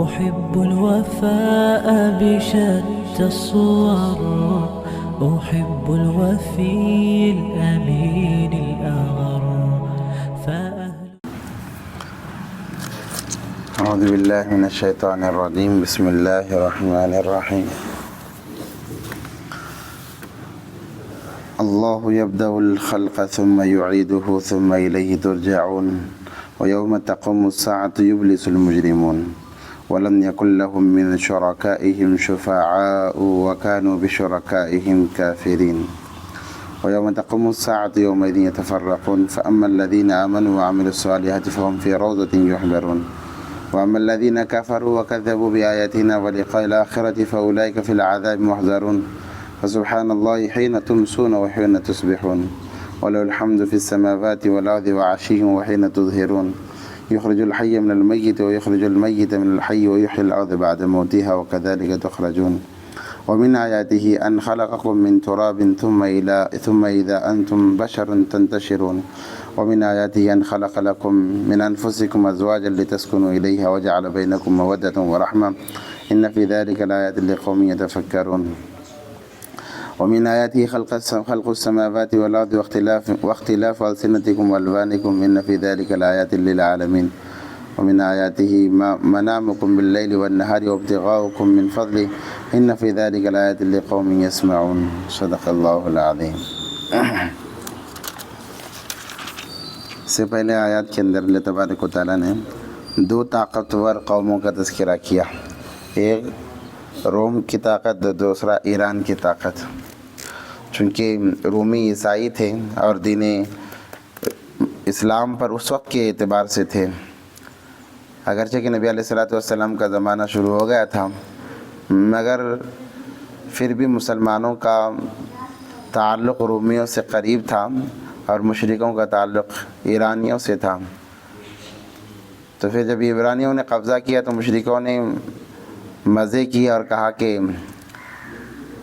أحب الوفاء بشتى الصور، أحب الوفي الأمين الأغر. أعوذ بالله من الشيطان الرجيم. بسم الله الرحمن الرحيم. الله يبدأ الخلق ثم يعيده ثم إليه ترجعون ويوم تقوم الساعة يبلس المجرمون ولم يكن لهم من شركائهم شفعاء وكانوا بشركائهم كافرين ويوم تقوم الساعة يومئذ يتفرقون فأما الذين آمنوا وعملوا الصالحات فهم في روضة يحبرون وأما الذين كفروا وكذبوا بآياتنا ولقاء الآخرة فأولئك في العذاب محضرون فسبحان الله حين تمسون وحين تصبحون وله الحمد في السماوات والأرض وعشيهم وحين تظهرون يخرج الحي من الميت ويخرج الميت من الحي ويحيي الأرض بعد موتها وكذلك تخرجون ومن آياته أن خلقكم من تراب ثم إذا أنتم بشر تنتشرون ومن آياته أن خلق لكم من أنفسكم أزواجا لتسكنوا إليها وجعل بينكم مودة ورحمة إن في ذلك لآيات لقوم يتفكرون ومن آياته خلق السماوات والأرض واختلاف ألسنتكم وألوانكم إن في ذلك لآيات للعالمين ومن آياته منامكم بالليل والنهار وابتغاؤكم من فضله إن في ذلك لآيات لقوم يسمعون صدق الله العظيم. سے پہلے آیات کے اندر اللہ تبارک و تعالیٰ نے دو طاقتور قوموں کا تذکرہ کیا، ایک روم کی طاقت، دوسرا ایران کی طاقت. چونکہ رومی عیسائی تھے اور دین اسلام پر اس وقت کے اعتبار سے تھے، اگرچہ کہ نبی علیہ السلام کا زمانہ شروع ہو گیا تھا، مگر پھر بھی مسلمانوں کا تعلق رومیوں سے قریب تھا اور مشرکوں کا تعلق ایرانیوں سے تھا. تو پھر جب ایرانیوں نے قبضہ کیا تو مشرکوں نے مزے کی اور کہا کہ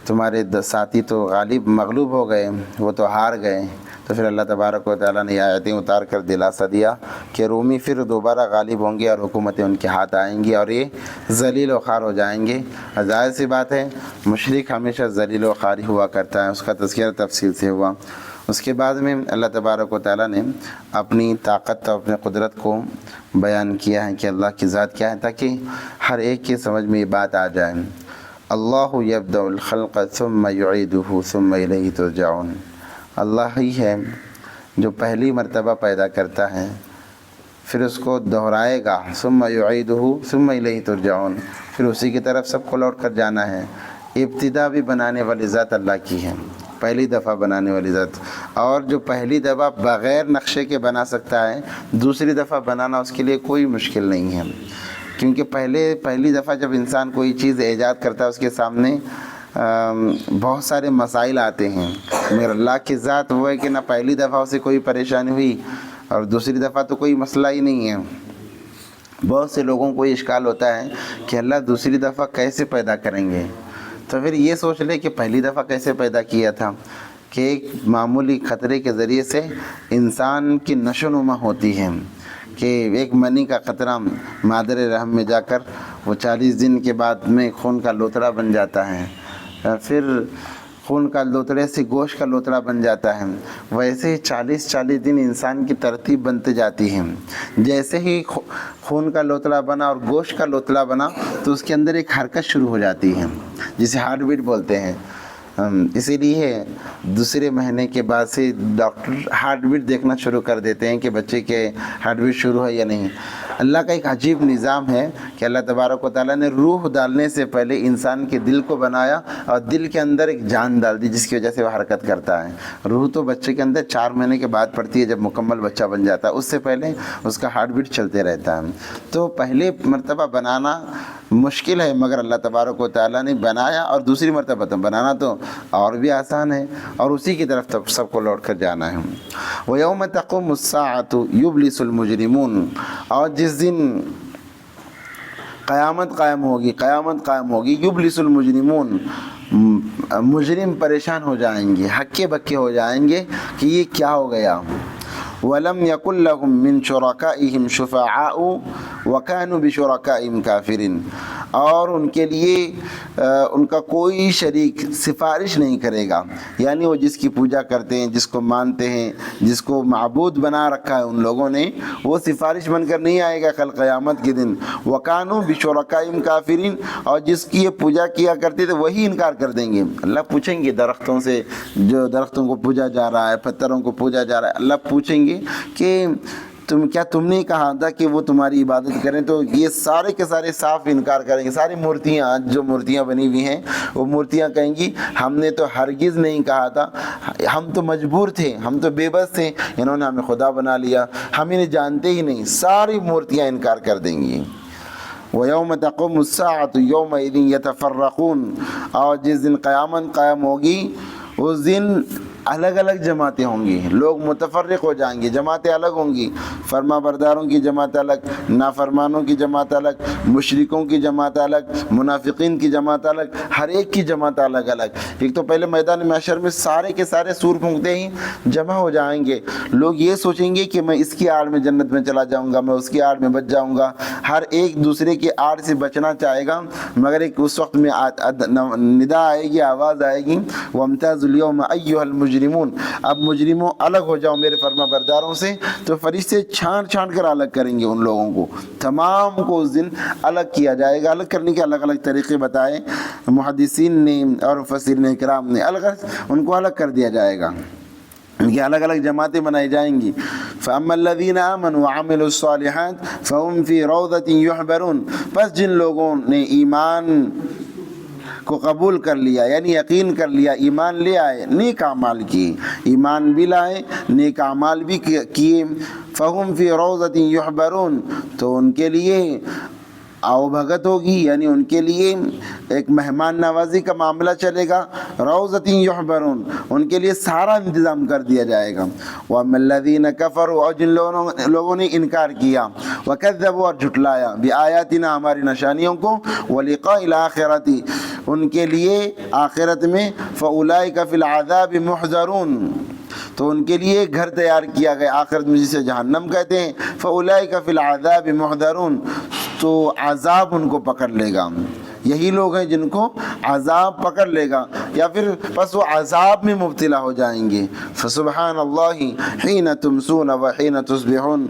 تمہارے ساتھی تو مغلوب ہو گئے، وہ تو ہار گئے. تو پھر اللہ تبارک و تعالیٰ نے آیتیں اتار کر دلاسا دیا کہ رومی پھر دوبارہ غالب ہوں گے اور حکومتیں ان کے ہاتھ آئیں گی اور یہ ذلیل و خوار ہو جائیں گے. ظاہر سی بات ہے مشرک ہمیشہ ذلیل و خوار ہوا کرتا ہے، اس کا تذکرہ تفصیل سے ہوا. اس کے بعد میں اللہ تبارک و تعالیٰ نے اپنی طاقت اور اپنے قدرت کو بیان کیا ہے کہ اللہ کی ذات کیا ہے، تاکہ ہر ایک کی سمجھ میں یہ بات آ جائے. اللہ یبدأ الخلق ثم یعیدہ ثم الیہ ترجعون. اللہ ہی ہے جو پہلی مرتبہ پیدا کرتا ہے، پھر اس کو دہرائے گا، ثم یعیدہ ثم الیہ ترجعون، پھر اسی کی طرف سب کو لوٹ کر جانا ہے. ابتدا بھی بنانے والی ذات اللہ کی ہے، پہلی دفعہ بنانے والی ذات، اور جو پہلی دفعہ بغیر نقشے کے بنا سکتا ہے، دوسری دفعہ بنانا اس کے لیے کوئی مشکل نہیں ہے. کیونکہ پہلی دفعہ جب انسان کوئی چیز ایجاد کرتا ہے اس کے سامنے بہت سارے مسائل آتے ہیں. مگر اللہ کی ذات وہ ہے کہ نہ پہلی دفعہ اسے کوئی پریشانی ہوئی اور دوسری دفعہ تو کوئی مسئلہ ہی نہیں ہے. بہت سے لوگوں کو یہ اشکال ہوتا ہے کہ اللہ دوسری دفعہ کیسے پیدا کریں گے. تو پھر یہ سوچ لے کہ پہلی دفعہ کیسے پیدا کیا تھا، کہ ایک معمولی خطرے کے ذریعے سے انسان کی نشو و نما ہوتی ہے، کہ ایک منی کا قطرہ مادر رحم میں جا کر وہ 40 دن کے بعد میں خون کا لوتڑا بن جاتا ہے، پھر خون کا لوتڑے سے گوشت کا لوتڑا بن جاتا ہے. ویسے ہی 40 دن انسان کی ترتیب بنتے جاتی ہے. جیسے ہی خون کا لوتڑا بنا اور گوشت کا لوتڑا بنا تو اس کے اندر ایک حرکت شروع ہو جاتی ہے جسے ہارٹ بیٹ بولتے ہیں. اسی لیے دوسرے مہینے کے بعد سے ڈاکٹر ہارٹ بیٹ دیکھنا شروع کر دیتے ہیں کہ بچے کے ہارٹ بیٹ شروع ہے یا نہیں. اللہ کا ایک عجیب نظام ہے کہ اللہ تبارک و تعالیٰ نے روح ڈالنے سے پہلے انسان کے دل کو بنایا اور دل کے اندر ایک جان ڈال دی جس کی وجہ سے وہ حرکت کرتا ہے. روح تو بچے کے اندر 4 مہینے کے بعد پڑتی ہے جب مکمل بچہ بن جاتا ہے، اس سے پہلے اس کا ہارٹ بیٹ چلتے رہتا ہے. تو پہلے مرتبہ بنانا مشکل ہے، مگر اللہ تبارک و تعالیٰ نے بنایا، اور دوسری مرتبہ تو بنانا تو اور بھی آسان ہے، اور اسی کی طرف تب سب کو لوٹ کر جانا ہے. وَيَوْمَ تَقُومُ السَّاعَةُ يُبْلِسُ الْمُجْرِمُونَ. اور جس دن قیامت قائم ہوگی یبلس المجرمون، مجرم پریشان ہو جائیں گے، ہکے بکے ہو جائیں گے کہ یہ کیا ہو گیا. وَلَمْ يَكُنْ لَهُم مِّن شُرَكَائِهِمْ شُفَعَاءُ وَكَانُوا بِشُرَكَائِهِمْ كَافِرِينَ، اور ان کے لیے ان کا کوئی شریک سفارش نہیں کرے گا، یعنی وہ جس کی پوجا کرتے ہیں، جس کو مانتے ہیں، جس کو معبود بنا رکھا ہے ان لوگوں نے، وہ سفارش بن کر نہیں آئے گا کل قیامت کے دن۔ وَكَانُوا بِشُرَكَائِهِمْ كَافِرِينَ، اور جس کی یہ پوجا کیا کرتے تھے وہی انکار کر دیں گے۔ اللہ پوچھیں گے درختوں سے، جو درختوں کو پوجا جا رہا ہے، پتھروں کو پوجا جا رہا ہے، اللہ پوچھیں گے کہ تم نے کہا تھا کہ وہ تمہاری عبادت کریں؟ تو یہ سارے کے سارے صاف انکار کریں گے۔ ساری مورتیاں، جو مورتیاں بنی ہوئی ہیں، وہ مورتیاں کہیں گی ہم نے تو ہرگز نہیں کہا تھا، ہم تو مجبور تھے، ہم تو بے بس تھے، انہوں نے ہمیں خدا بنا لیا، ہم انہیں جانتے ہی نہیں۔ ساری مورتیاں انکار کر دیں گی۔ وَيَوْمَ تَقُومُ السَّاعَةُ يَوْمَئِذٍ يَتَفَرَّقُونَ، اور جس دن قیامت قائم ہوگی اس دن الگ الگ جماعتیں ہوں گی، لوگ متفرق ہو جائیں گے، جماعتیں الگ ہوں گی، فرما برداروں کی جماعت الگ، نافرمانوں کی جماعت الگ، مشرکوں کی جماعت الگ، منافقین کی جماعت الگ، ہر ایک کی جماعت الگ الگ۔ ایک تو پہلے میدان محشر میں سارے کے سارے سور پھونکتے ہی جمع ہو جائیں گے، لوگ یہ سوچیں گے کہ میں اس کی آڑ میں جنت میں چلا جاؤں گا، میں اس کی آڑ میں بچ جاؤں گا، ہر ایک دوسرے کی آڑ سے بچنا چاہے گا، مگر ایک اس وقت میں ندا آئے گی، آواز آئے گی، وَامْتَازُوا الْيَوْمَ أَيُّهَا الْمُجْرِمُونَ، اب مجرموں الگ ہو جاؤ میرے فرما برداروں سے۔ تو فرشتے چھانٹ چھانٹ کر الگ کریں گے ان لوگوں کو، تمام کو اس دن الگ کیا جائے گا۔ الگ کرنے کے الگ الگ طریقے بتائے محدثین نے اور مفسرین کرام نے، الگ ان کو الگ کر دیا جائے گا، ان کی الگ الگ جماعتیں بنائی جائیں گی۔ فَأَمَّا الَّذِينَ آمَنُوا وَعَمِلُوا الصَّالِحَاتِ فَهُمْ فِي رَوْضَةٍ يُحْبَرُونَ، پس جن لوگوں نے ایمان کو قبول کر لیا، یعنی یقین کر لیا، ایمان لے آئے، نیک اعمال کیے، ایمان بھی لائے، نیک اعمال بھی کیے، فَهُمْ فِي رَوْضَةٍ يُحْبَرُونَ، تو ان کے لیے آؤ بھگت ہوگی، یعنی ان کے لیے ایک مہمان نوازی کا معاملہ چلے گا۔ روضۃ یحبرون، ان کے لیے سارا انتظام کر دیا جائے گا۔ وَأَمَّا الَّذِينَ كَفَرُوا، اور جن لوگوں نے انکار کیا، وَكَذَّبُوا، اور جھٹلایا، بِآیاتِنَا، ہماری نشانیوں کو، وَلِقَاءِ الْآخِرَةِ، ان کے لیے آخرت میں، فَأُولَئِكَ فِي الْعَذَابِ مُحْضَرُونَ، تو ان کے لیے گھر تیار کیا گیا آخرت میں، جسے جہنم کہتے ہیں۔ فَأُولَئِكَ فِي الْعَذَابِ مُحْضَرُونَ، تو عذاب ان کو پکڑ لے گا۔ یہی لوگ ہیں جن کو عذاب پکڑ لے گا، یا پھر پس وہ عذاب میں مبتلا ہو جائیں گے۔ فسبحان اللہ حین تمسون وحین تصبحون،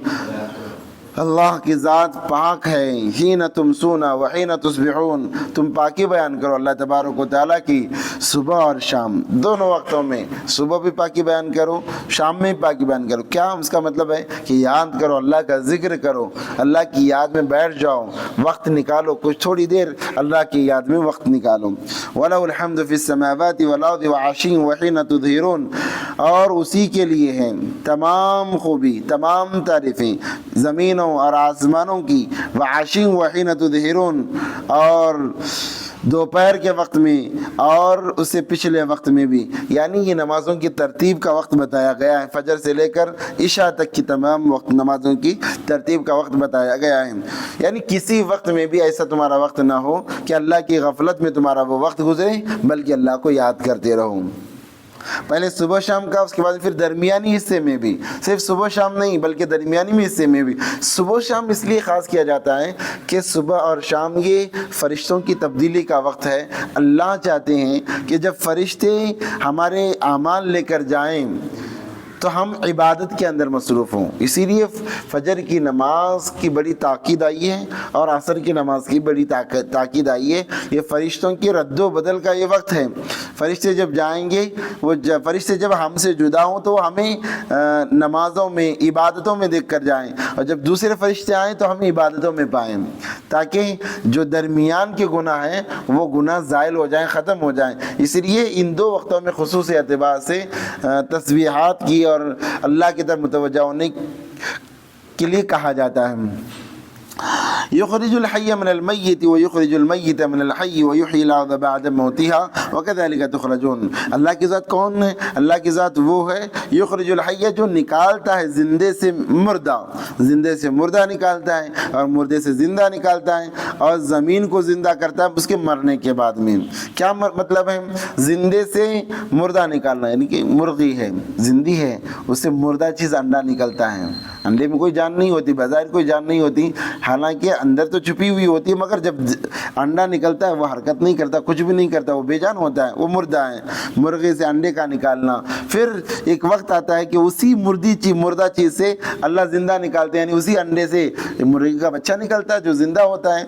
اللہ کی ذات پاک ہے، حین تمسون وحین تصبحون، تم پاکی بیان کرو اللہ تبارک و تعالیٰ کی صبح اور شام، دونوں وقتوں میں، صبح بھی پاکی بیان کرو، شام میں بھی پاکی بیان کرو۔ کیا اس کا مطلب ہے کہ یاد کرو، اللہ کا ذکر کرو، اللہ کی یاد میں بیٹھ جاؤ، وقت نکالو، کچھ تھوڑی دیر اللہ کی یاد میں وقت نکالو۔ وَلَهُ الْحَمْدُ فِي السَّمَاوَاتِ وَالْأَرْضِ وَعَشِيًّا وَحِينَ تُظْهِرُونَ، اور اسی کے لیے ہیں تمام خوبی، تمام تعریفیں زمینوں اور آسمانوں کی، وعشی وحین تظہرون، اور دوپہر کے وقت میں اور اس سے پچھلے وقت میں بھی، یعنی یہ نمازوں کی ترتیب کا وقت بتایا گیا ہے، فجر سے لے کر عشاء تک کی تمام وقت نمازوں کی ترتیب کا وقت بتایا گیا ہے۔ یعنی کسی وقت میں بھی ایسا تمہارا وقت نہ ہو کہ اللہ کی غفلت میں تمہارا وہ وقت گزرے، بلکہ اللہ کو یاد کرتے رہو۔ پہلے صبح شام کا، اس کے بعد پھر درمیانی حصے میں بھی، صرف صبح شام نہیں بلکہ درمیانی میں حصے میں بھی۔ صبح شام اس لیے خاص کیا جاتا ہے کہ صبح اور شام یہ فرشتوں کی تبدیلی کا وقت ہے۔ اللہ چاہتے ہیں کہ جب فرشتے ہمارے اعمال لے کر جائیں تو ہم عبادت کے اندر مصروف ہوں، اسی لیے فجر کی نماز کی بڑی تاکید آئی ہے اور عصر کی نماز کی بڑی تاکید آئی ہے۔ یہ فرشتوں کی رد و بدل کا یہ وقت ہے۔ فرشتے جب جائیں گے، فرشتے جب ہم سے جدا ہوں تو ہمیں نمازوں میں، عبادتوں میں دیکھ کر جائیں، اور جب دوسرے فرشتے آئیں تو ہمیں عبادتوں میں پائیں، تاکہ جو درمیان کے گناہ ہیں وہ گناہ زائل ہو جائیں، ختم ہو جائیں۔ اس لیے ان دو وقتوں میں خصوصی اعتبار سے تسبیحات کی اور اللہ کی طرف متوجہ ہونے کے لیے کہا جاتا ہے۔ یخرج الحی من المیت ویخرج المیت من الحی ویحیی الارض بعد موتها وکذلک تخرجون۔ اللہ کی ذات کون ہے؟ اللہ کی ذات وہ ہے یخرج الحی جو نکالتا ہے زندے سے مردہ، زندے سے مردہ نکالتا ہے اور مردے سے زندہ نکالتا ہے، اور زمین کو زندہ کرتا ہے اس کے مرنے کے بعد میں۔ کیا مطلب ہے زندے سے مردہ نکالنا؟ یعنی کہ مرغی ہے، زندی ہے، اس سے مردہ چیز انڈا نکلتا ہے۔ انڈے میں کوئی جان نہیں ہوتی، بظاہر کوئی جان نہیں ہوتی، حالانکہ اندر تو چھپی ہوئی ہوتی ہے، مگر جب انڈا نکلتا ہے وہ حرکت نہیں کرتا، کچھ بھی نہیں کرتا، وہ بے جان ہوتا ہے، وہ مردہ ہے۔ مرغی سے انڈے کا نکالنا، پھر ایک وقت آتا ہے کہ اسی مردہ چیز سے اللہ زندہ نکالتے ہیں، یعنی اسی انڈے سے مرغی کا بچہ نکلتا ہے جو زندہ ہوتا ہے۔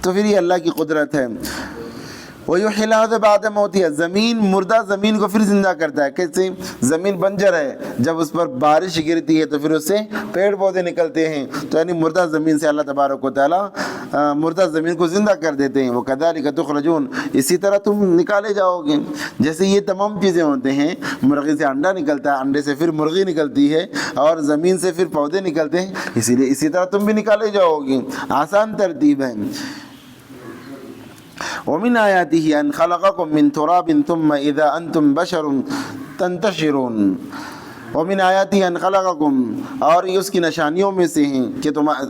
تو پھر یہ اللہ کی قدرت ہے۔ وَيُحْيِي الْأَرْضَ بَعْدَ مَوْتِهَا، زمین مردہ زمین کو پھر زندہ کرتا ہے۔ کیسے؟ زمین بنجر ہے، جب اس پر بارش گرتی ہے تو پھر اس سے پیڑ پودے نکلتے ہیں، تو یعنی مردہ زمین سے اللہ تبارک و تعالیٰ مردہ زمین کو زندہ کر دیتے ہیں۔ وَكَذَلِكَ تُخْرَجُونَ، اسی طرح تم نکالے جاؤ گے۔ جیسے یہ تمام چیزیں ہوتے ہیں، مرغی سے انڈا نکلتا ہے، انڈے سے پھر مرغی نکلتی ہے، اور زمین سے پھر پودے نکلتے ہیں، اسی طرح تم بھی نکالے جاؤ گے۔ آسان ترتیب ہے۔ ومن آیاتہ ان خلقکم من تراب ثم اذا انتم بشر تنتشرون۔ ومن آیاتہ ان خلقکم، اور یہ اس کی نشانیوں میں سے ہیں کہ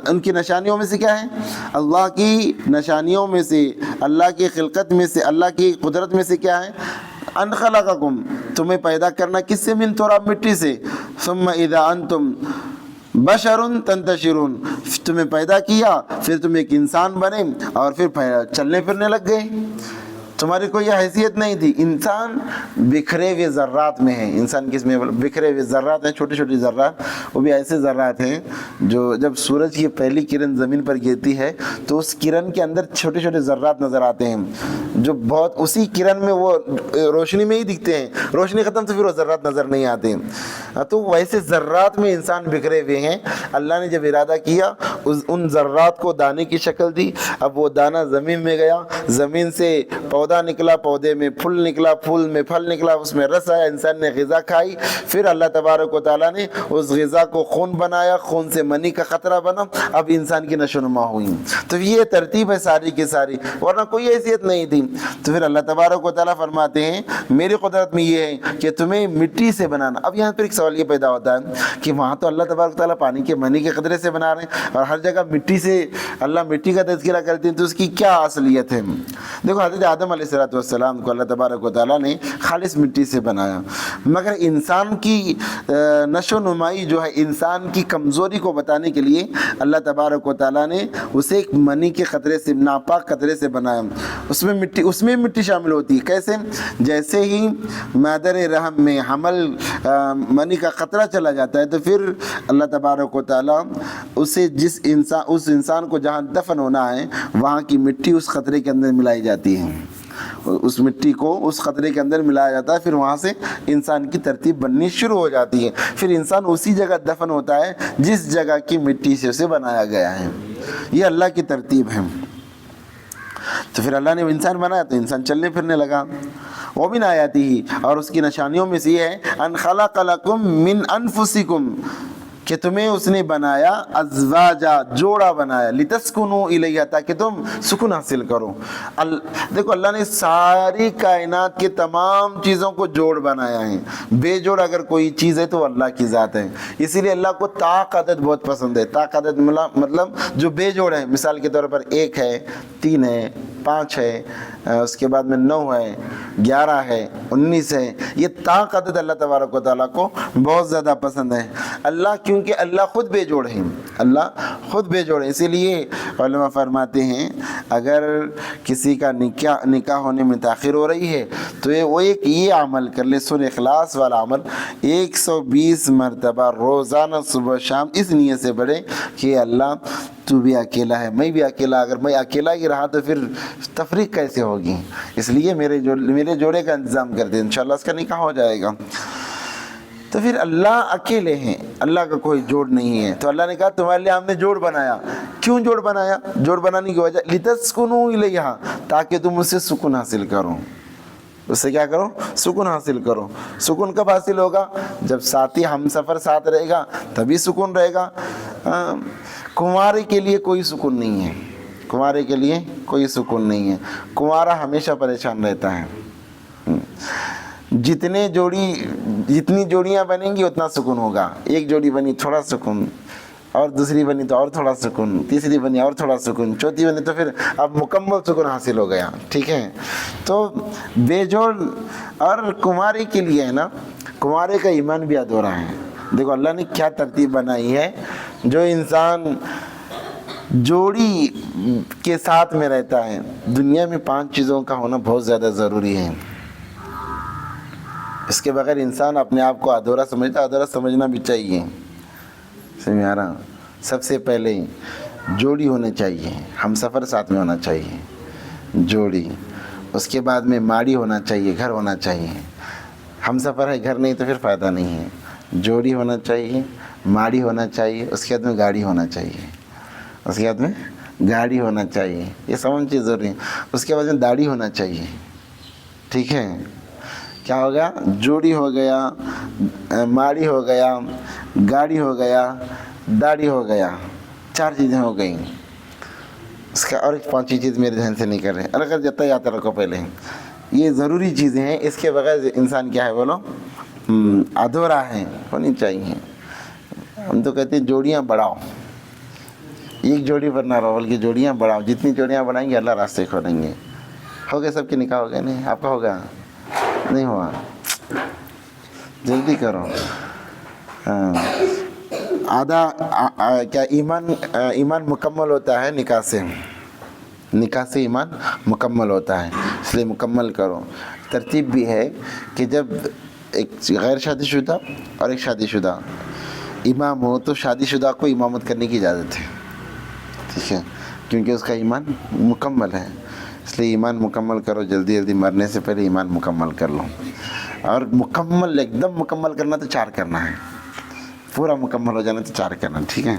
ان کی نشانیوں میں سے کیا ہے؟ اللہ کی نشانیوں میں سے، اللہ کی خلقت میں سے، اللہ کی قدرت میں سے کیا ہے؟ ان خلقکم، تمہیں پیدا کرنا کس سے؟ من تراب، مٹی سے۔ ثم اذا انتم بشر تنتشرون، تمہیں پیدا کیا، پھر تم ایک انسان بنے اور پھر چلنے پھرنے لگ گئے۔ تمہاری کوئی حیثیت نہیں تھی۔ انسان بکھرے ہوئے ذرات میں ہے۔ انسان کس میں؟ بکھرے ہوئے ذرات ہیں، چھوٹی چھوٹی ذرات، وہ بھی ایسے ذرات ہیں جو جب سورج کی پہلی کرن زمین پر گرتی ہے تو اس کرن کے اندر چھوٹے چھوٹے ذرات نظر آتے ہیں، جو بہت اسی کرن میں وہ روشنی میں ہی دکھتے ہیں، روشنی ختم تو پھر وہ ذرات نظر نہیں آتے۔ تو ویسے ذرات میں انسان بکھرے ہوئے ہیں۔ اللہ نے جب ارادہ کیا ان ذرات کو دانے کی شکل دی، اب وہ دانہ زمین میں گیا، زمین سے پودا نکلا، پودے میں پھول نکلا، پھول میں پھل نکلا، اس میں رس آیا، انسان نے غذا کھائی، پھر اللہ تبارک و تعالیٰ نے اس غذا کو خون بنایا، خون سے منی کا قطرہ بنا، اب انسان کی نشو نما ہوئی۔ تو یہ ترتیب ہے ساری کی ساری، ورنہ کوئی حیثیت نہیں تھی۔ تو پھر اللہ تبارک و تعالیٰ فرماتے ہیں میری قدرت میں یہ ہے کہ تمہیں مٹی سے بنانا۔ اب یہاں پر ایک سوال یہ پیدا ہوتا ہے کہ وہاں تو اللہ تبارک و تعالیٰ پانی کے منی کے قطرے سے بنا رہے ہیں، اور ہر جگہ مٹی سے اللہ مٹی کا تذکرہ کرتے ہیں، تو اس کی کیا اصلیت ہے؟ دیکھو حضرت آدم علیہ السلام کو اللہ تبارک و تعالیٰ نے خالص مٹی سے بنایا، مگر انسان کی نشو نمائی جو ہے، انسان کی کمزوری کو بتانے کے لیے اللہ تبارک و تعالیٰ نے اسے ایک منی کے قطرے سے، ناپاک قطرے سے بنایا۔ اس میں مٹی شامل ہوتی ہے۔ کیسے؟ جیسے ہی مادر رحم میں حمل منی کا قطرہ چلا جاتا ہے تو پھر اللہ تبارک و تعالیٰ اسے اس انسان کو جہاں دفن ہونا ہے وہاں کی مٹی اس قطرے کے اندر ملائی جاتی ہے، اس مٹی کو اس قطرے کے اندر ملایا جاتا ہے، پھر وہاں سے انسان کی ترتیب بننی شروع ہو جاتی ہے، پھر انسان اسی جگہ دفن ہوتا ہے جس جگہ کی مٹی سے اسے بنایا گیا ہے۔ یہ اللہ کی ترتیب ہے۔ تو پھر اللہ نے انسان بنایا تو انسان چلنے پھرنے لگا۔ ومن آیاتہ، اور اس کی نشانیوں میں سے یہ ہے ان خلق لکم من انفسکم، کہ تمہیں اس نے بنایا ازواجا، جوڑا بنایا، لتسکنوا الیہا، تاکہ تم سکون حاصل کرو۔ دیکھو اللہ نے ساری کائنات کے تمام چیزوں کو جوڑ بنایا ہے، بے جوڑ اگر کوئی چیز ہے تو اللہ کی ذات ہے۔ اسی لیے اللہ کو طاق عدد بہت پسند ہے۔ طاق عدد مطلب جو بے جوڑ ہے، مثال کے طور پر 1 ہے، 3 ہے، 5 ہے، اس کے بعد میں 9 ہے، 11 ہے، 19 ہے، یہ طاق عدد اللہ تبارک و تعالیٰ کو بہت زیادہ پسند ہے۔ اللہ کیونکہ اللہ خود بے جوڑ ہے، اللہ خود بے جوڑ ہے، اسی لیے علماء فرماتے ہیں اگر کسی کا نکاح ہونے میں تاخیر ہو رہی ہے تو وہ ایک یہ عمل کر لے، سورہ اخلاص والا عمل 120 مرتبہ روزانہ صبح شام اس نیت سے پڑھے کہ اللہ تو بھی اکیلا ہے، میں بھی اکیلا، اگر میں اکیلا ہی رہا تو پھر تفریق کیسے ہوگی، اس لیے میرے جوڑے کا انتظام کر دیں، انشاءاللہ اس کا نکاح ہو جائے گا۔ تو پھر اللہ اکیلے ہیں، اللہ کا کوئی جوڑ نہیں ہے، تو اللہ نے کہا تمہارے لیے ہم نے جوڑ بنایا۔ کیوں جوڑ بنایا؟ جوڑ بنانے کی وجہ لتسکنوا الیہا، تاکہ تم اس سے سکون حاصل کرو۔ اس سے کیا کرو؟ سکون حاصل کرو۔ سکون کب حاصل ہوگا؟ جب ساتھی ہم سفر ساتھ رہے گا تبھی سکون رہے گا۔ کنواری کے لیے کوئی سکون نہیں ہے، کنوارے کے لیے کوئی سکون نہیں ہے، کنوارا ہمیشہ پریشان رہتا ہے۔ جتنی جوڑیاں بنیں گی اتنا سکون ہوگا، ایک جوڑی بنی تھوڑا سکون، اور دوسری بنی تو اور تھوڑا سکون، تیسری بنی اور تھوڑا سکون، چوتھی بنی تو پھر اب مکمل سکون حاصل ہو گیا، ٹھیک ہے۔ تو بے جوڑ اور کنوارے کے لیے ہے نا، کنوارے کا ایمان بھی ادھورا ہے۔ دیکھو اللہ نے کیا ترتیب بنائی ہے، جو انسان جوڑی کے ساتھ میں رہتا ہے، دنیا میں 5 چیزوں کا ہونا بہت زیادہ ضروری ہے۔ اس کے بغیر انسان اپنے آپ کو ادھورا سمجھتا، ادھورا سمجھنا بھی چاہیے، سمجھ آ رہا؟ سب سے پہلے جوڑی ہونے چاہیے، ہم سفر ساتھ میں ہونا چاہیے، جوڑی۔ اس کے بعد میں ماڑی ہونا چاہیے، گھر ہونا چاہیے۔ ہم سفر ہے، گھر نہیں تو پھر فائدہ نہیں ہے۔ جوڑی ہونا چاہیے، ماڑی ہونا چاہیے، اس کے بعد میں گاڑی ہونا چاہیے، اس کے بعد میں گاڑی ہونا چاہیے، یہ سب چیز ضروری ہے۔ اس کے بعد میں داڑھی ہونا چاہیے، ٹھیک ہے۔ کیا ہو گیا؟ جوڑی ہو گیا، ماڑی ہو گیا، گاڑی ہو گیا، داڑھی ہو گیا، 4 چیزیں ہو گئیں۔ اس کا اور 5ویں چیز میرے ذہن سے نہیں کر رہے، اگر جتنا یاد رکھو پہلے، یہ ضروری چیزیں ہیں، اس کے بغیر انسان کیا ہے بولو؟ ادھورا ہے، ہونی چاہیے۔ ہم تو کہتے ہیں جوڑیاں بڑھاؤ، ایک جوڑی پر نہ رہو بلکہ جوڑیاں بڑھاؤ، جتنی جوڑیاں بڑھائیں گے اللہ راستے کھولیں گے۔ ہو گئے سب کے نکاح ہو گئے؟ نہیں، آپ کا ہوگا؟ نہیں ہوا؟ جلدی کرو۔ آدھا کیا ایمان مکمل ہوتا ہے نکاح سے، نکاح سے ایمان مکمل ہوتا ہے، اس لیے مکمل کرو۔ ترتیب بھی ہے کہ جب ایک غیر شادی شدہ اور ایک شادی شدہ امام ہو تو شادی شدہ کو امامت کرنے کی اجازت ہے، ٹھیک ہے، کیونکہ اس کا ایمان مکمل ہے۔ اس لیے ایمان مکمل کرو، جلدی جلدی مرنے سے پہلے ایمان مکمل کر لو۔ اور مکمل ایک دم مکمل کرنا تو 4 کرنا ہے، پورا مکمل ہو جانا تو 4 کرنا، ٹھیک ہے۔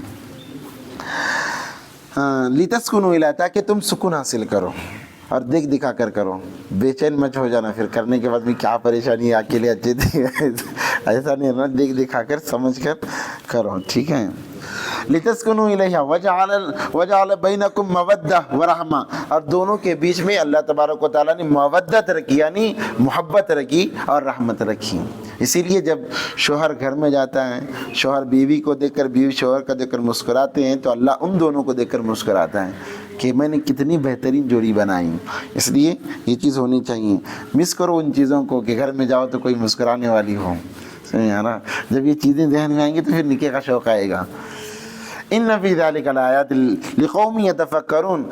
لِتَسْكُنُوا إِلَيْهَا، تاکہ تم سکون حاصل کرو، اور دیکھ دکھا کر کرو، بے چین مت ہو جانا پھر کرنے کے بعد میں کیا پریشانی ہے، اکیلے اچھے تھے، ایسا نہیں ہونا، دیکھ دکھا کر سمجھ کر کرو، ٹھیک ہے۔ لِتَسْكُنُوا إِلَيْهَا وَجَعَلَ بَيْنَكُمْ مَوَدَّةً وَرَحْمَةً، اور دونوں کے بیچ میں اللہ تبارک و تعالیٰ نے مودت رکھی، یعنی محبت رکھی اور رحمت رکھی۔ اسی لیے جب شوہر گھر میں جاتا ہے، شوہر بیوی کو دیکھ کر، بیوی شوہر کو دیکھ کر مسکراتے ہیں، تو اللہ ان دونوں کو دیکھ کر مسکراتا ہے کہ میں نے کتنی بہترین جوڑی بنائی۔ اس لیے یہ چیز ہونی چاہیے، مس کرو ان چیزوں کو کہ گھر میں جاؤ تو کوئی مسکرانے والی ہو، سمجھ آ رہا؟ جب یہ چیزیں ذہن میں آئیں گی تو پھر نکاح کا شوق آئے گا۔ ان فی ذلک لآیات لقوم یتفکرون،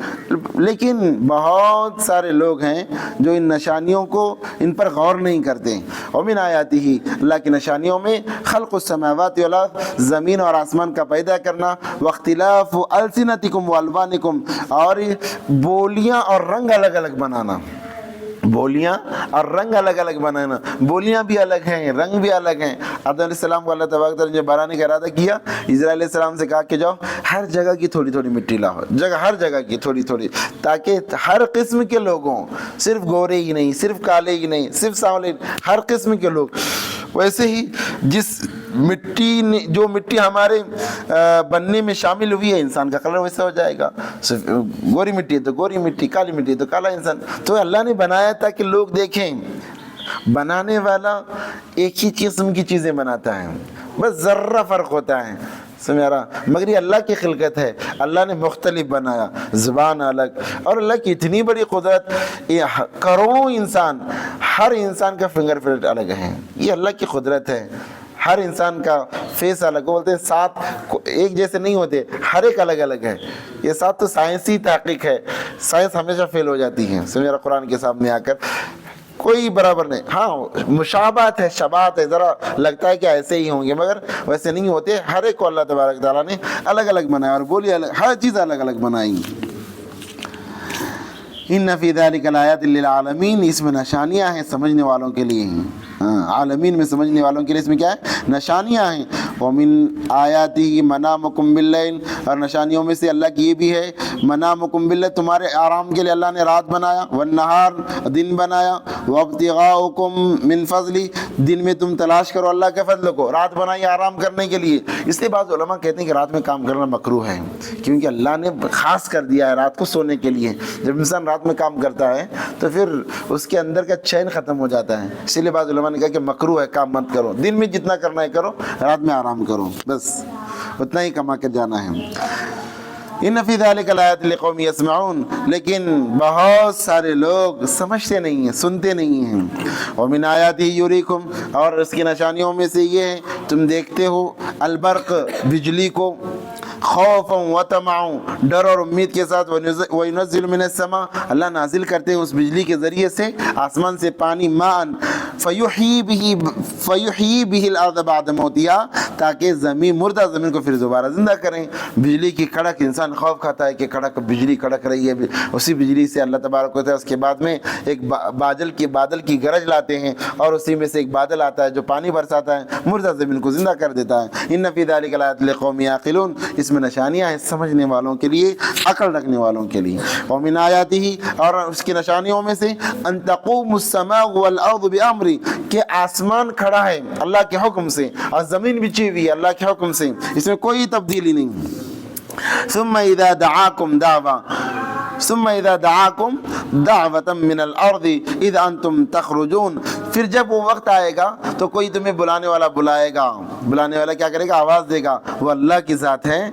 لیکن بہت سارے لوگ ہیں جو ان نشانیوں کو، ان پر غور نہیں کرتے۔ ومن آیاتہ، اللہ کی نشانیوں میں خلق السماوات والارض، زمین اور آسمان کا پیدا کرنا، واختلاف السنتکم والوانکم، اور بولیاں اور رنگ الگ الگ بنانا، بولیاں اور رنگ الگ الگ بنانا، بولیاں بھی الگ ہیں، رنگ بھی الگ ہیں۔ آدم علیہ السلام کو اللہ تبارک تعالیٰ نے جب بنانے کا ارادہ کیا، اسرائیل علیہ السلام سے کہا کہ جاؤ ہر جگہ کی تھوڑی تھوڑی مٹی لاؤ، ہر جگہ کی تھوڑی تھوڑی، تاکہ ہر قسم کے لوگوں، صرف گورے ہی نہیں، صرف کالے ہی نہیں، صرف سانولے، ہر قسم کے لوگ، ویسے ہی جس مٹی نے، جو مٹی ہمارے بننے میں شامل ہوئی ہے، انسان کا کلر ویسا ہو جائے گا، صرف گوری مٹی ہے تو گوری مٹی، کالی مٹی ہے تو کالا انسان۔ تو اللہ نے بنایا تاکہ لوگ دیکھیں، بنانے والا ایک ہی قسم کی چیزیں بناتا ہے، بس ذرہ فرق ہوتا ہے، سمجھ رہا؟ مگر یہ اللہ کی خلقت ہے، اللہ نے مختلف بنایا، زبان الگ، اور اللہ کی اتنی بڑی قدرت، کروڑوں انسان، ہر انسان کا فنگر پرنٹ الگ ہے، یہ اللہ کی قدرت ہے۔ ہر انسان کا فیس الگ، بولتے ہیں 7 ایک جیسے نہیں ہوتے، ہر ایک الگ الگ ہے۔ یہ 7 تو سائنسی تحقیق ہے، سائنس ہمیشہ فیل ہو جاتی ہے، سمجھ رہا؟ قرآن کے سامنے آ کر کوئی برابر نہیں، ہاں مشابہت ہے، شباہت ہے، ذرا لگتا ہے کہ ایسے ہی ہوں گے، مگر ویسے نہیں ہوتے، ہر ایک کو اللہ تبارک تعالیٰ نے الگ الگ بنایا، اور بولی الگ، ہر چیز الگ الگ بنائی۔ ان فی ذلک لآیات للعالمین، اس میں نشانیاں ہیں سمجھنے والوں کے لیے، عالمین میں سمجھنے والوں کے لیے اس میں کیا ہے؟ نشانیاں ہیں۔ ومن آیاتہ منامکم باللیل، اور نشانیوں میں سے اللہ کی یہ بھی ہے، منامکم باللیل، تمہارے آرام کے لیے اللہ نے رات بنایا، والنہار، دن بنایا، وابتغاؤکم من فضلی، دن میں تم تلاش کرو اللہ کے فضل کو، رات بنائی آرام کرنے کے لیے۔ اس لیے بعض علماء کہتے ہیں کہ رات میں کام کرنا مکروہ ہے، کیونکہ اللہ نے خاص کر دیا ہے رات کو سونے کے لیے۔ جب انسان رات میں کام کرتا ہے تو پھر اس کے اندر کا چین ختم ہو جاتا ہے، اسی لیے بعض علماء نے کہا کہ مکروہ ہے، کام مت کرو، دن میں جتنا کرنا ہے کرو، رات میں آرام کرو، بس اتنا ہی کما کر جانا ہے۔ ان فی ذلک لآیات لقوم یسمعون، لیکن بہت سارے لوگ سمجھتے نہیں ہیں، سنتے نہیں ہیں۔ ومن آیاتہ یریکم، اور اس کی نشانیوں میں سے یہ ہے تم دیکھتے ہو البرق، بجلی کو، خوفا وطمعا، ڈر اور امید کے ساتھ، وینزل من السماء، اللہ نازل کرتے ہیں اس بجلی کے ذریعے سے آسمان سے پانی، ماء فیحیی بہ الارض بعد موتها، تاکہ زمین، مردہ زمین کو پھر دوبارہ زندہ کریں۔ بجلی کی کڑک، انسان خوف کھاتا ہے کہ کڑک، بجلی کڑک رہی ہے، اسی بجلی سے اللہ تبارک و تعالیٰ اس کے بعد میں ایک بادل کی گرج لاتے ہیں اور اسی میں سے ایک بادل آتا ہے جو پانی برساتا ہے، مردہ زمین کو زندہ کر دیتا ہے۔ ان فی ذلک لآیات لقوم یعقلون، اس میں نشانیاں ہیں سمجھنے والوں کے لیے، عقل رکھنے والوں کے لیے۔ ومن آیاتہ، اور اس کی نشانیوں میں سے، ان تقوم السماء والارض بامری، کہ آسمان کھڑا ہے اللہ کے حکم سے اور زمین بچھی ہوئی ہے اللہ کے حکم سے، اس میں کوئی تبدیلی نہیں۔ ثم اذا دعاکم دعوة من الارض اذا انتم تخرجون، پھر جب وہ وقت آئے گا تو کوئی تمہیں بلانے والا بلائے گا، بلانے والا کیا کرے گا؟ آواز دے گا، وہ اللہ کی ذات ہے،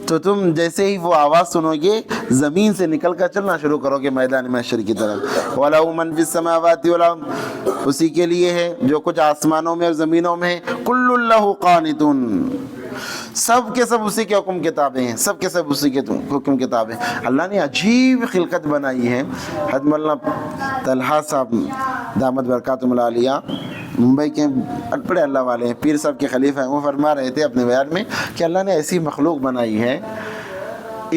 تو تم جیسے ہی وہ آواز سنو گے زمین سے نکل کر چلنا شروع کرو گے میدان محشر کی طرف۔ وَلَهُ مَنْ فِي السَّمَاوَاتِ وَالْأَرْضِ، اسی کے لیے ہے جو کچھ آسمانوں میں اور زمینوں میں ہے، كُلٌّ لَهُ قَانِتٌ، سب کے سب اسی کے حکم کتابیں ہیں، سب کے سب اسی کے حکم کتابیں۔ اللہ نے عجیب خلقت بنائی ہے۔ حضرت مولانا طلحہ صاحب دامت برکاتہم العالیہ ممبئی کے بڑے اللہ والے ہیں، پیر صاحب کے خلیفہ ہیں، وہ فرما رہے تھے اپنے بیان میں کہ اللہ نے ایسی مخلوق بنائی ہے،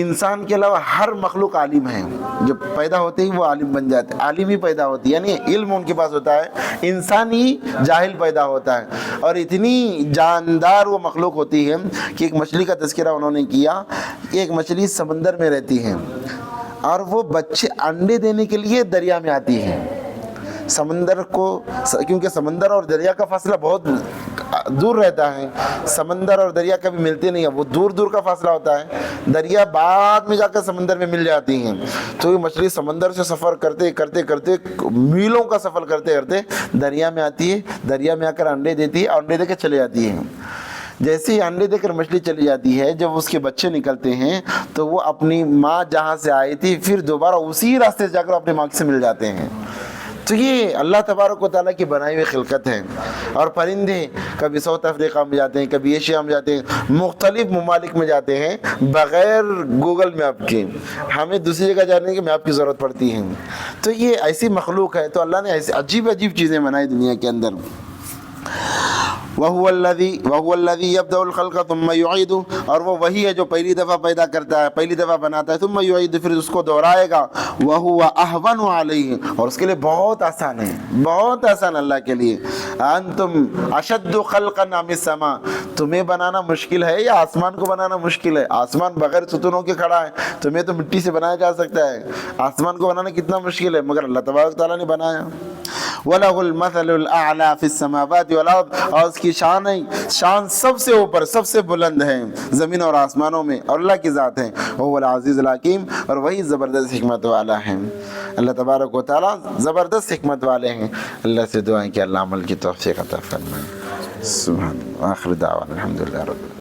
انسان کے علاوہ ہر مخلوق عالم ہے، جو پیدا ہوتے ہی وہ عالم بن جاتے، عالم ہی پیدا ہوتی ہے، یعنی علم ان کے پاس ہوتا ہے، انسان ہی جاہل پیدا ہوتا ہے۔ اور اتنی جاندار وہ مخلوق ہوتی ہے کہ ایک مچھلی کا تذکرہ انہوں نے کیا کہ ایک مچھلی سمندر میں رہتی ہے اور وہ بچے انڈے دینے کے لیے دریا میں آتی ہے۔ سمندر کو، کیونکہ سمندر اور دریا کا فاصلہ بہت دور رہتا ہے، سمندر اور دریا کبھی ملتے نہیں ہیں، وہ دور دور کا فاصلہ ہوتا ہے، دریا بعد میں جا کر سمندر میں مل جاتی ہیں۔ تو یہ مچھلی سمندر سے سفر کرتے کرتے کرتے میلوں کا سفر کرتے کرتے دریا میں آتی ہے، دریا میں آ کر انڈے دیتی ہے اور انڈے دے کے چلے جاتی ہے۔ جیسے ہی انڈے دے کر مچھلی چلی جاتی ہے، جب اس کے بچے نکلتے ہیں تو وہ اپنی ماں جہاں سے آئی تھی پھر دوبارہ اسی راستے سے جا کر اپنے ماں سے مل جاتے ہیں۔ تو یہ اللہ تبارک و تعالیٰ کی بنائی ہوئی خلقت ہے۔ اور پرندے کبھی ساؤتھ افریقہ میں جاتے ہیں، کبھی ایشیا میں جاتے ہیں، مختلف ممالک میں جاتے ہیں بغیر گوگل میپ کے، ہمیں دوسری جگہ جانے کی میپ کی ضرورت پڑتی ہے۔ تو یہ ایسی مخلوق ہے، تو اللہ نے ایسی عجیب عجیب چیزیں بنائی دنیا کے اندر۔ وَهُوَ الَّذِي يَبْدَأُ الْخَلْقَ ثُمَّ يُعِيدُ، اور وہ وہی ہے جو پہلی دفعہ پیدا کرتا ہے، پہلی دفعہ بناتا ہے، ثُمَّ يُعِيدُ، پھر اس کو دہرائے گا، وَهُوَ أَهْوَنُ عَلَيْهِ، اور اس کے لیے بہت آسان ہے، بہت آسان اللہ کے لیے۔ أَنْتُمْ أَشَدُّ خَلْقًا أَمِ السَّمَاءِ، تمہیں بنانا مشکل ہے یا آسمان کو بنانا مشکل ہے؟ آسمان بغیر ستونوں کے کھڑا ہے، تمہیں تو مٹی سے بنایا جا سکتا ہے، آسمان کو بنانا کتنا مشکل ہے، مگر اللہ تبارک تعالیٰ نے بنایا۔ وَلَهُ الْمَثَلُ الْأَعْلَى فِي السَّمَاوَاتِ وَالْأَرْضِ، اور اس کی شان سب سے اوپر، سب سے بلند ہے زمین اور آسمانوں میں، اور اللہ کی ذات ہے۔ وَهُوَ الْعَزِيزُ الْحَكِيمُ، اور وہی زبردست حکمت والا ہے۔ اللہ تبارک و تعالیٰ زبردست حکمت والے ہیں۔ اللہ سے دعائیں کہ اللہ عمل کی توفیق عطا فرمائے۔ سبحان اللہ، آخر دعوانا الحمدللہ رب العالمین۔